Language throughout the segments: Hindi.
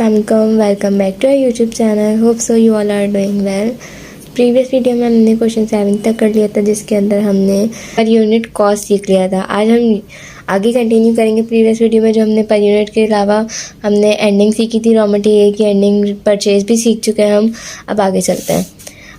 अस्सलामुअलैकुम, welcome back to our YouTube channel. Hope so you all are doing well. Previous video में हमने क्वेश्चन 7 तक कर लिया था, जिसके अंदर हमने पर यूनिट कॉस्ट सीख लिया था। आज हम आगे कंटिन्यू करेंगे प्रीवियस वीडियो में, जो हमने पर यूनिट के अलावा हमने एंडिंग सीखी थी, रॉ मटेरियल की एंडिंग, परचेज भी सीख चुके हैं हम। अब आगे चलते हैं।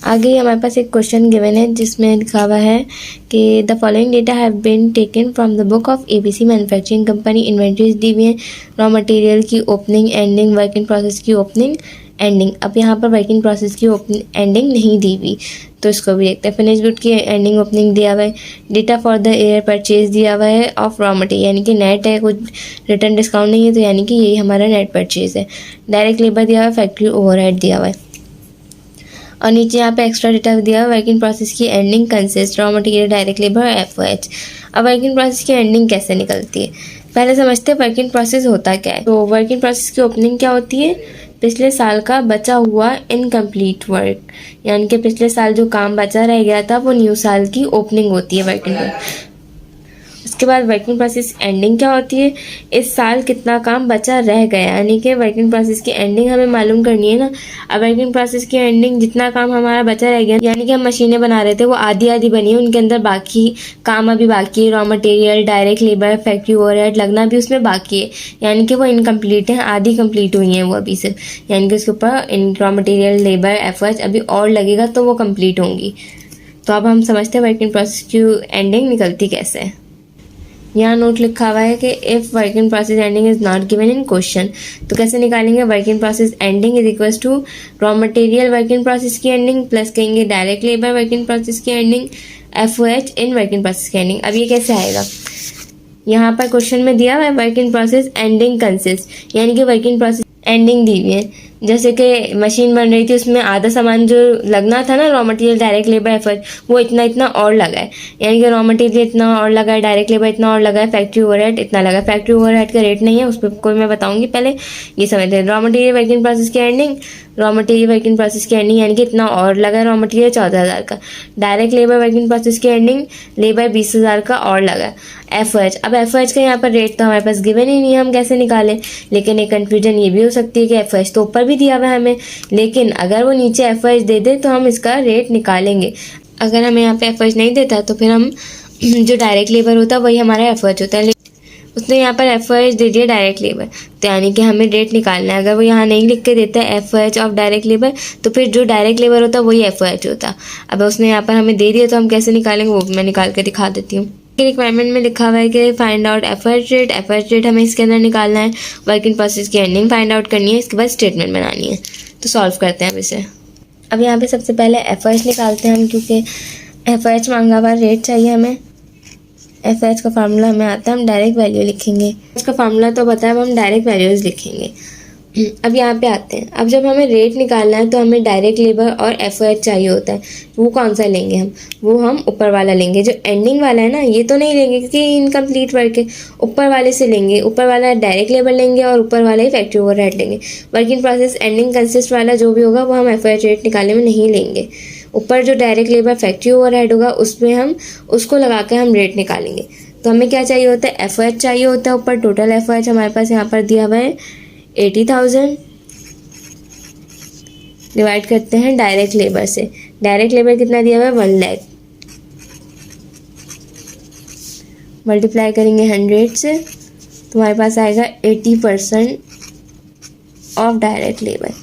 आगे हमारे पास एक क्वेश्चन गिवन है जिसमें लिखा हुआ है कि the following data have been taken from the book of ABC manufacturing company. Inventories दी हुई है, रॉ मटेरियल की opening, ending, work in process की ओपनिंग, एंडिंग। अब यहाँ पर वर्क इन प्रोसेस की एंडिंग नहीं दी हुई, तो इसको भी देखते हैं। फिनिश गुड की एंडिंग ओपनिंग दिया हुआ है। Data for the year purchase दिया हुआ है ऑफ रॉ मटेरियल, यानी कि नेट है, कुछ रिटर्न डिस्काउंट नहीं है, तो यानी कि यही हमारा नेट परचेज है। डायरेक्ट लेबर दिया हुआ है, फैक्ट्री ओवरहेड दिया हुआ है, और नीचे यहाँ पे एक्स्ट्रा डेटा दिया हुआ है। वर्क इन प्रोसेस की ending consist raw material, direct labour और एफओएच। अब वर्क इन प्रोसेस की एंडिंग कैसे निकलती है, पहले समझते हैं वर्क इन प्रोसेस होता क्या है। तो वर्क इन प्रोसेस की ओपनिंग क्या होती है? पिछले साल का बचा हुआ इनकम्प्लीट वर्क, यानी कि पिछले साल जो काम बचा रह गया था, वो न्यू साल की ओपनिंग होती है वर्क इन प्रोसेस। उसके बाद वर्किंग प्रोसेस एंडिंग क्या होती है? इस साल कितना काम बचा रह गया, यानी कि वर्किंग प्रोसेस की एंडिंग हमें मालूम करनी है ना। अब वर्किंग प्रोसेस की एंडिंग, जितना काम हमारा बचा रह गया, यानी कि हम मशीनें बना रहे थे, वो आधी आधी बनी है, उनके अंदर बाकी काम अभी बाकी है। Raw material, direct labour, factory overhead लगना भी उसमें बाकी है, यानी कि वो इनकम्प्लीट है, आधी कम्प्लीट हुई है वो अभी सिर्फ, यानी कि उसके ऊपर रॉ मटेरियल, लेबर, एफर्ट्स अभी और लगेगा तो वो कम्प्लीट होंगी। तो अब हम समझते हैं वर्किंग प्रोसेस की एंडिंग निकलती कैसे है। यहाँ नोट लिखा हुआ है कि if work in process ending is not given in question, तो कैसे निकालेंगे? Work in process ending is equal to raw material work in process की एंडिंग प्लस कहेंगे direct labour work in process की ending, FOH in work in process की एंडिंग। अब ये कैसे आएगा? यहाँ पर क्वेश्चन में दिया हुआ है work in process ending consist, यानी कि वर्क इन प्रोसेस एंडिंग दी हुई है। जैसे कि मशीन बन रही थी, उसमें आधा सामान जो लगना था ना, raw material, direct labour, effort, वो इतना इतना और लगा है, यानी कि रॉ मटेरियल इतना और लगा है, डायरेक्ट लेबर इतना और लगा है, फैक्ट्री ओवरहेड इतना लगा है। फैक्ट्री ओवरहेड का रेट नहीं है, उस पर कोई मैं बताऊंगी, पहले ये समझ लें। Raw material work in process की ending, raw material work in process की एंडिंग, यानी कि इतना और लगा है, रॉ मटेरियल 14,000 का। Direct labour work in process की एंडिंग, लेबर 20,000 का और लगा है। एफओएच, अब एफओएच का यहाँ पर रेट तो हमारे पास गिवन ही नहीं है, हम कैसे निकालें? लेकिन एक कन्फ्यूजन ये भी हो सकती है कि एफओएच तो ऊपर भी दिया हुआ है हमें, लेकिन अगर वो नीचे एफओएच दे दे तो हम इसका रेट निकालेंगे। अगर हमें यहाँ पे एफओएच नहीं देता तो फिर हम जो डायरेक्ट लेबर होता है वही हमारा एफओएच होता है। उसने यहाँ पर एफओएच दे दिया डायरेक्ट लेबर, तो यानी कि हमें रेट निकालना है। अगर वो यहाँ नहीं लिख के देता है एफओएच ऑफ डायरेक्ट लेबर, तो फिर जो डायरेक्ट लेबर होता है वही एफओएच होता। अब उसने यहाँ पर हमें दे दिया, तो हम कैसे निकालेंगे वो मैं निकाल कर दिखा देती हूँ। रिक्वायरमेंट में लिखा हुआ है कि find out effort rate. Effort rate हमें इसके अंदर निकालना है, वर्क इन प्रोसेस की एंडिंग फाइंड आउट करनी है, इसके बाद स्टेटमेंट बनानी है। तो सॉल्व करते हैं अब इसे। अब यहाँ पे सबसे पहले एफर्ट निकालते हैं हम, क्योंकि एफर्ट मांगा हुआ रेट चाहिए हमें। एफएच का फार्मूला हमें आता है, हम डायरेक्ट वैल्यू लिखेंगे। इसका फार्मूला तो पता है, अब हम डायरेक्ट वैल्यूज लिखेंगे। अब यहाँ पे आते हैं। अब जब हमें रेट निकालना है तो हमें डायरेक्ट लेबर और एफओएच चाहिए होता है। वो कौन सा लेंगे हम? वो हम ऊपर वाला लेंगे, जो एंडिंग वाला है ना, ये तो नहीं लेंगे क्योंकि इनकम्प्लीट वर्क है। ऊपर वाले से लेंगे, ऊपर वाला डायरेक्ट लेबर लेंगे और ऊपर वाला ही फैक्ट्री ओवरहेड लेंगे। Work in process ending consist वाला जो भी होगा वो हम एफओएच रेट निकालने में नहीं लेंगे। ऊपर जो डायरेक्ट लेबर फैक्ट्री ओवरहेड होगा उसमें हम उसको लगा के हम रेट निकालेंगे। तो हमें क्या चाहिए होता है? एफओएच चाहिए होता है ऊपर। टोटल एफओएच हमारे पास यहाँ पर दिया हुआ है 80,000, डिवाइड करते हैं डायरेक्ट लेबर से। डायरेक्ट लेबर कितना दिया हुआ है? 1 लाख, मल्टीप्लाई करेंगे 100 से, तो हमारे पास आएगा 80% ऑफ डायरेक्ट लेबर।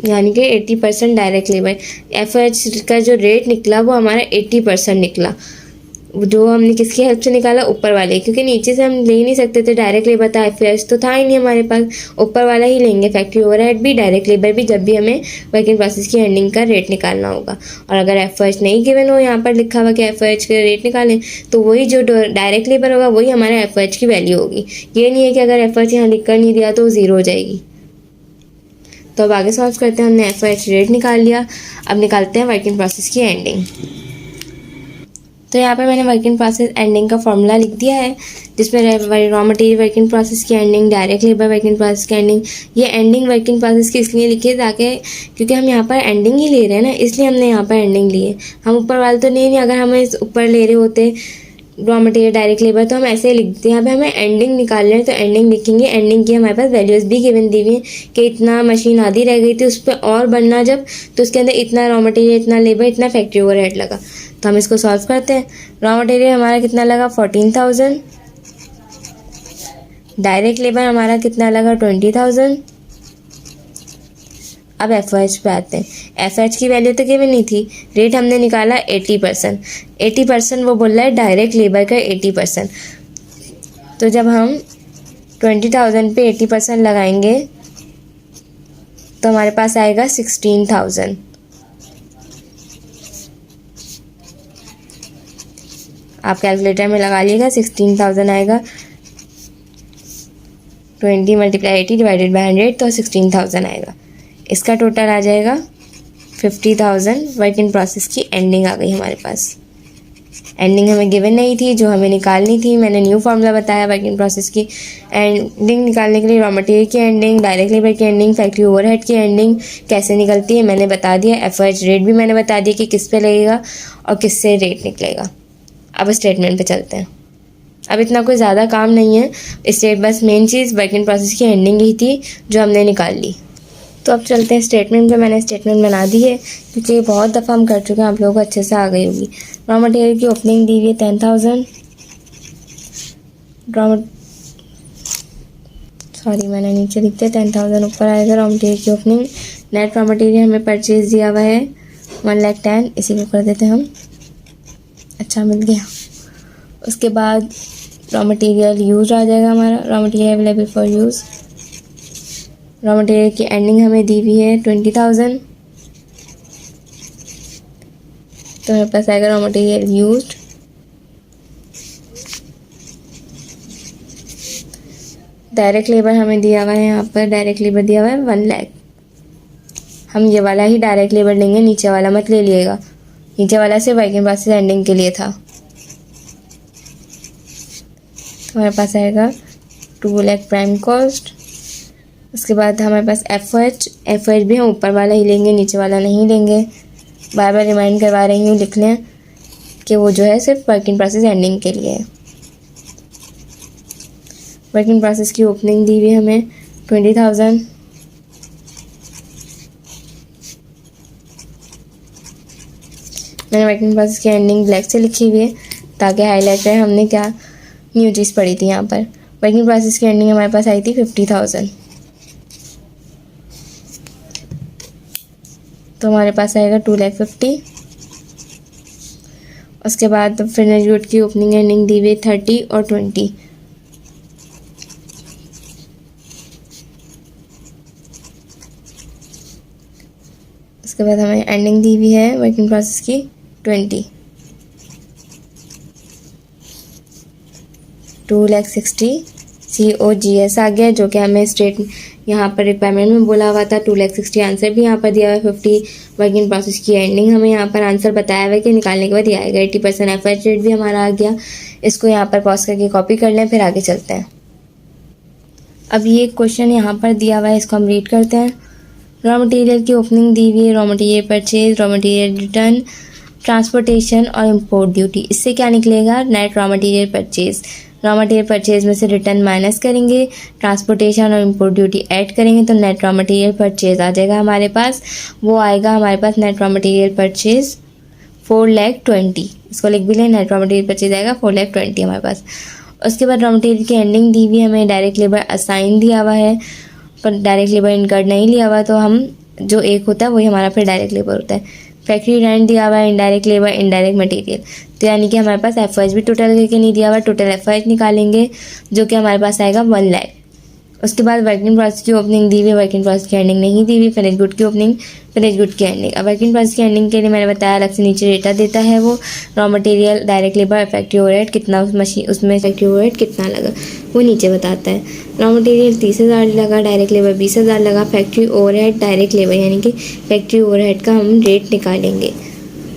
यानी कि 80% डायरेक्ट लेबर। एफओएच का जो रेट निकला वो हमारा 80% निकला, जो हमने किसकी हेल्प से निकाला? ऊपर वाले, क्योंकि नीचे से हम ले ही नहीं सकते थे। डायरेक्ट लेबर था, एफओएच तो था ही नहीं हमारे पास, ऊपर वाला ही लेंगे। फैक्ट्री ओवरहेड भी, डायरेक्ट लेबर भी, जब भी हमें वर्क इन प्रोसेस की एंडिंग का रेट निकालना होगा। और अगर एफओएच नहीं गिवन हो, यहाँ पर लिखा हुआ कि एफओएच का रेट निकालें, तो वही जो डायरेक्ट लेबर होगा वही हमारा एफओएच की वैल्यू होगी। ये नहीं है कि अगर एफओएच यहाँ लिख कर नहीं दिया तो ज़ीरो हो जाएगी। तो अब आगे सॉल्व करते हैं। हमने एफओएच रेट निकाल लिया, अब निकालते हैं वर्क इन प्रोसेस की एंडिंग। तो यहाँ पर मैंने वर्क इन प्रोसेस एंडिंग का फॉर्मूला लिख दिया है, जिसमें raw material work in process की ending, direct labour work in process की एंडिंग। ये एंडिंग वर्क इन प्रोसेस की इसलिए लिखी है ताकि, क्योंकि हम यहाँ पर एंडिंग ही ले रहे हैं ना, इसलिए हमने यहाँ पर एंडिंग ली है। हम ऊपर वाले तो नहीं, अगर हम इस ऊपर ले रहे होते रॉ मटेरियल डायरेक्ट लेबर, तो हम ऐसे लिखते हैं। यहाँ पे हमें एंडिंग निकालना है तो एंडिंग लिखेंगे। एंडिंग की हमारे पास वैल्यूज़ भी गिवन दी हुई है कि इतना मशीन आधी रह गई थी, उस पर और बनना जब, तो उसके अंदर इतना रॉ मटेरियल, इतना लेबर, इतना फैक्ट्री ओवरहेड लगा। तो हम इसको सॉल्व करते हैं। रॉ मटेरियल हमारा कितना लगा 14,000, डायरेक्ट लेबर हमारा कितना लगा 20,000। अब FOH पे आते हैं। FOH की वैल्यू तो गिवन नहीं थी, रेट हमने निकाला 80%। 80% वो बोल रहा है डायरेक्ट लेबर का 80%। तो जब हम 20,000 पे 80% लगाएंगे तो हमारे पास आएगा 16,000। आप कैलकुलेटर में लगा लीजिएगा, 16,000 आएगा। 20 × 80 डिवाइडेड बाई 100 तो 16,000 आएगा। इसका टोटल आ जाएगा 50,000। वर्क इन प्रोसेस की एंडिंग आ गई हमारे पास। एंडिंग हमें गिवन नहीं थी, जो हमें निकालनी थी। मैंने न्यू फार्मूला बताया वर्क इन प्रोसेस की एंडिंग निकालने के लिए। रॉ मटेरियल की एंडिंग, डायरेक्ट लेबर की एंडिंग, फैक्ट्री ओवरहेड की एंडिंग कैसे निकलती है मैंने बता दिया। FOH रेट भी मैंने बता दिया कि किस पे लगेगा और किससे रेट निकलेगा। अब स्टेटमेंट पे चलते हैं। अब इतना कोई ज़्यादा काम नहीं है, इससे बस main cheese work in process की एंडिंग ही थी जो हमने निकाल ली। तो अब चलते हैं स्टेटमेंट पे। मैंने स्टेटमेंट बना दी है क्योंकि ये बहुत दफ़ा हम कर चुके हैं, आप लोगों को अच्छे से आ गई होगी। रॉ मटेरियल की ओपनिंग दी हुई है 10,000। मैंने नीचे लिख दिया 10,000, ऊपर आएगा रॉ मटेरियल की ओपनिंग। नेट रॉ मटेरियल हमें परचेज दिया हुआ है 1,10,000, इसी को कर देते हैं हम। अच्छा, मिल गया। उसके बाद रॉ मटेरियल यूज आ जाएगा हमारा, raw material available for use. Raw material की एंडिंग हमें दी हुई है 20,000, तो हमारे पास आएगा raw material used. Direct labour हमें दिया हुआ है, यहाँ पर डायरेक्ट लेबर दिया हुआ है 1 लाख। हम ये वाला ही डायरेक्ट लेबर लेंगे, नीचे वाला मत ले लिएगा। नीचे वाला सिर्फ वर्क इन प्रोसेस एंडिंग के लिए था। तो हमारे पास आएगा 2 लाख प्राइम कॉस्ट। उसके बाद हमारे पास FOH भी हम ऊपर वाला ही लेंगे, नीचे वाला नहीं लेंगे। बार बार रिमाइंड करवा रही हूँ, लिख लें कि वो जो है सिर्फ वर्क इन प्रोसेस एंडिंग के लिए है। वर्क इन प्रोसेस की ओपनिंग दी हुई हमें 20,000। मैंने वर्क इन प्रोसेस की एंडिंग ब्लैक से लिखी हुई है ताकि हाईलाइट रहे हमने क्या न्यू चीज़ पढ़ी थी। यहाँ पर वर्क इन प्रोसेस की एंडिंग हमारे पास आई थी 50,000, तो हमारे पास आएगा 2,50,000। उसके बाद फिनिश गुड की ओपनिंग एंडिंग दी हुई 30 और 20। उसके बाद हमें एंडिंग दी हुई है वर्क इन प्रोसेस की 20। 2,60,000 COGS आ गया, जो कि हमें स्टेट यहाँ पर रिक्वायरमेंट में बोला हुआ था। 2,60,000 आंसर भी यहाँ पर दिया हुआ है। 50 वर्क इन प्रोसेस की एंडिंग हमें यहाँ पर आंसर बताया हुआ है कि निकालने के बाद ये आएगा। 80% FOH रेट भी हमारा आ गया। इसको यहाँ पर पॉज करके कॉपी कर लें, फिर आगे चलते हैं। अब ये क्वेश्चन यहाँ पर दिया हुआ है, इसको हम रीड करते हैं। रॉ मटेरियल की ओपनिंग दी हुई है, raw material purchase, raw material return, transportation और इम्पोर्ट ड्यूटी। इससे क्या निकलेगा? Net raw material purchase. Raw material purchase में से रिटर्न माइनस करेंगे, ट्रांसपोर्टेशन और इम्पोर्ट ड्यूटी ऐड करेंगे तो नेट रॉ मटेरियल परचेज आ जाएगा हमारे पास। वो आएगा हमारे पास नेट रॉ मटेरियल परचेज 4,20,000। इसको लिख भी लें, नेट रॉ मटेरियल परचेज आएगा 4,20,000 हमारे पास। उसके बाद रॉ मटेरियल की एंडिंग दी हुई हमें, डायरेक्ट लेबर असाइन दिया हुआ है पर डायरेक्ट लेबर इनकर्ड नहीं लिया हुआ, तो हम जो एक होता है वही हमारा फिर डायरेक्ट लेबर होता है। फैक्ट्री रेंट दिया हुआ है, इनडायरेक्ट लेबर, इनडायरेक्ट मटेरियल, तो यानी कि हमारे पास FOH भी टोटल करके नहीं दिया हुआ। टोटल FOH निकालेंगे जो कि हमारे पास आएगा 1 लाख। उसके बाद वर्क इन प्रोसेस की ओपनिंग दी हुई, वर्क इन प्रोसेस की एंडिंग नहीं दी हुई। फिनिश गुड की ओपनिंग, फिनिश गुड की एंडिंग। अब वर्क इन प्रोसेस की एंडिंग के लिए मैंने बताया अलग से नीचे डेटा देता है वो। Raw material, direct labour, factory overhead कितना उस मशीन उसमें फैक्ट्री ओवरहेड कितना लगा वो नीचे बताता है। रॉ मटेरियल 30,000 लगा, डायरेक्ट लेबर 20,000 लगा, फैक्ट्री ओवरहेड डायरेक्ट लेबर यानी कि फैक्ट्री ओवरहेड का हम रेट निकालेंगे।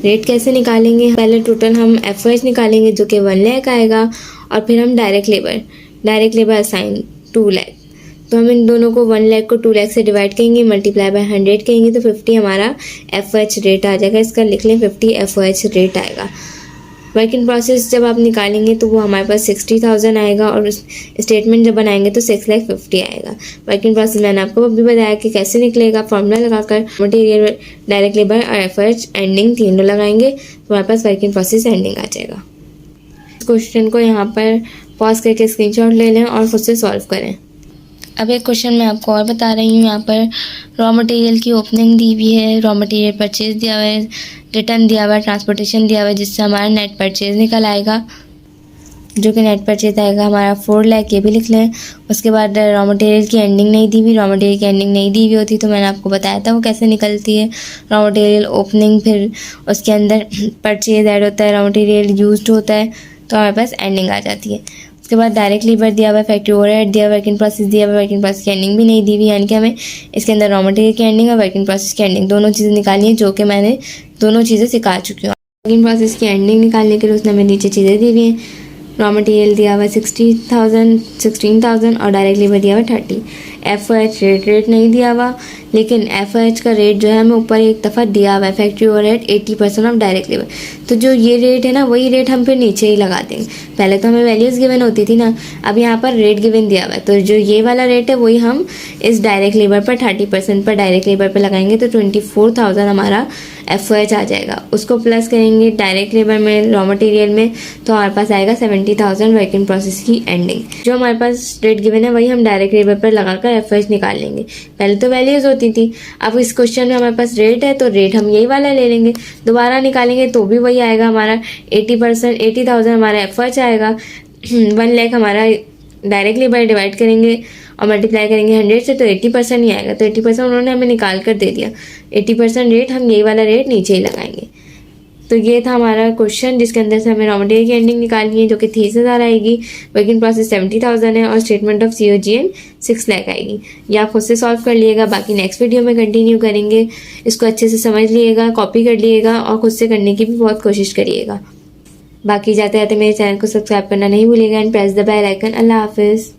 रेट कैसे निकालेंगे? पहले टोटल हम FOH निकालेंगे जो कि 1 लाख आएगा, और फिर हम डायरेक्ट लेबर असाइन 2 लाख। तो हम इन दोनों को 1 लाख को 2 लाख से डिवाइड करेंगे, मल्टीप्लाई बाय 100 करेंगे तो 50 हमारा FOH रेट आ जाएगा। इसका लिख लें 50 FOH रेट आएगा। वर्क इन प्रोसेस जब आप निकालेंगे तो वो हमारे पास 60,000 आएगा और स्टेटमेंट जब बनाएंगे तो 6,50,000 आएगा। वर्क इन प्रोसेस मैंने आपको अभी बताया कि कैसे निकलेगा। फॉर्मूला लगाकर मटेरियल, डायरेक्ट लेबर और एफर्ट एंडिंग तीनों लगाएंगे तो हमारे पास वर्क इन प्रोसेस एंडिंग आ जाएगा। इस क्वेश्चन को यहाँ पर पॉज करके स्क्रीनशॉट ले लें और खुद से सॉल्व करें। अब एक क्वेश्चन मैं आपको और बता रही हूँ। यहाँ पर रॉ मटेरियल की ओपनिंग दी हुई है, रॉ मटेरियल परचेज दिया हुआ है, रिटर्न दिया हुआ है, ट्रांसपोर्टेशन दिया हुआ है, जिससे हमारा नेट परचेज निकल आएगा, जो कि नेट परचेज आएगा हमारा 4 लाख, ये भी लिख लें। उसके बाद रॉ मटेरियल की एंडिंग नहीं दी हुई, रॉ मटेरियल की एंडिंग नहीं दी हुई होती तो मैंने आपको बताया था वो कैसे निकलती है। रॉ मटेरियल ओपनिंग, फिर उसके अंदर परचेज ऐड होता है, रॉ मटेरियल यूज्ड होता है तो हमारे पास एंडिंग आ जाती है। उसके बाद डायरेक्ट लेबर दिया हुआ है, फैक्ट्री ओवरहेड दिया हुआ है, वर्क इन प्रोसेस दिया हुआ है, वर्क इन प्रोसेस की एंडिंग भी नहीं दी हुई, यानी कि हमें इसके अंदर रॉ मटेरियल की एंडिंग और वर्क इन प्रोसेस की एंडिंग दोनों चीज़ें निकालनी है, जो कि मैंने दोनों चीज़ें सिखा चुकी हूँ। वर्क इन प्रोसेस की एंडिंग निकालने के लिए उसने हमें नीचे चीज़ें दी हुई हैं। रॉ मटेरियल दिया हुआ है 16,000 और डायरेक्ट लेबर दिया हुआ है 30। एफओएच रेट नहीं दिया हुआ, लेकिन एफओएच का रेट जो है हमें ऊपर एक दफ़ा दिया हुआ है, factory overhead 80% of direct labour. तो जो ये रेट है ना, वही रेट हम फिर नीचे ही लगा देंगे। पहले तो हमें वैल्यूज़ गिवन होती थी ना, अब यहाँ पर रेट गिवन दिया हुआ है, तो जो ये वाला रेट है वही हम इस डायरेक्ट लेबर पर 30% पर डायरेक्ट लेबर पर लगाएंगे तो 24,000 हमारा एफओएच आ जाएगा। उसको प्लस करेंगे डायरेक्ट लेबर में, रॉ मटेरियल में, तो हमारे पास आएगा 70,000 वर्क इन प्रोसेस की एंडिंग। जो हमारे पास रेट गिवन है वही हम डायरेक्ट लेबर पर लगाकर एफओएच निकाल लेंगे। पहले तो वैल्यूज होती थी, अब इस क्वेश्चन में हमारे पास रेट है तो रेट हम यही वाला ले लेंगे, दोबारा निकालेंगे तो भी वही आएगा हमारा 80,000 हमारा एफओएच आएगा। 1 लाख हमारा डायरेक्ट लेबर डिवाइड करेंगे और मल्टीप्लाई करेंगे 100 से तो 80% ही आएगा। तो 80% उन्होंने हमें निकाल कर दे दिया, 80% रेट हम यही वाला रेट नीचे ही लगाएंगे। तो ये था हमारा क्वेश्चन, जिसके अंदर से हमें रॉ मटेरियल की एंडिंग निकालनी है, जो कि 30,000 आएगी, वर्क इन प्रोसेस 70,000 है और स्टेटमेंट ऑफ COGM 6 लाख आएगी। ये आप खुद से सॉल्व कर लिएगा, बाकी नेक्स्ट वीडियो में कंटिन्यू करेंगे। इसको अच्छे से समझ लिएगा, कॉपी कर लिएगा और खुद से करने की भी बहुत कोशिश करिएगा। बाकी जाते जाते मेरे चैनल को सब्सक्राइब करना नहीं भूलिएगा and press the bell icon. अल्लाह हाफिज़।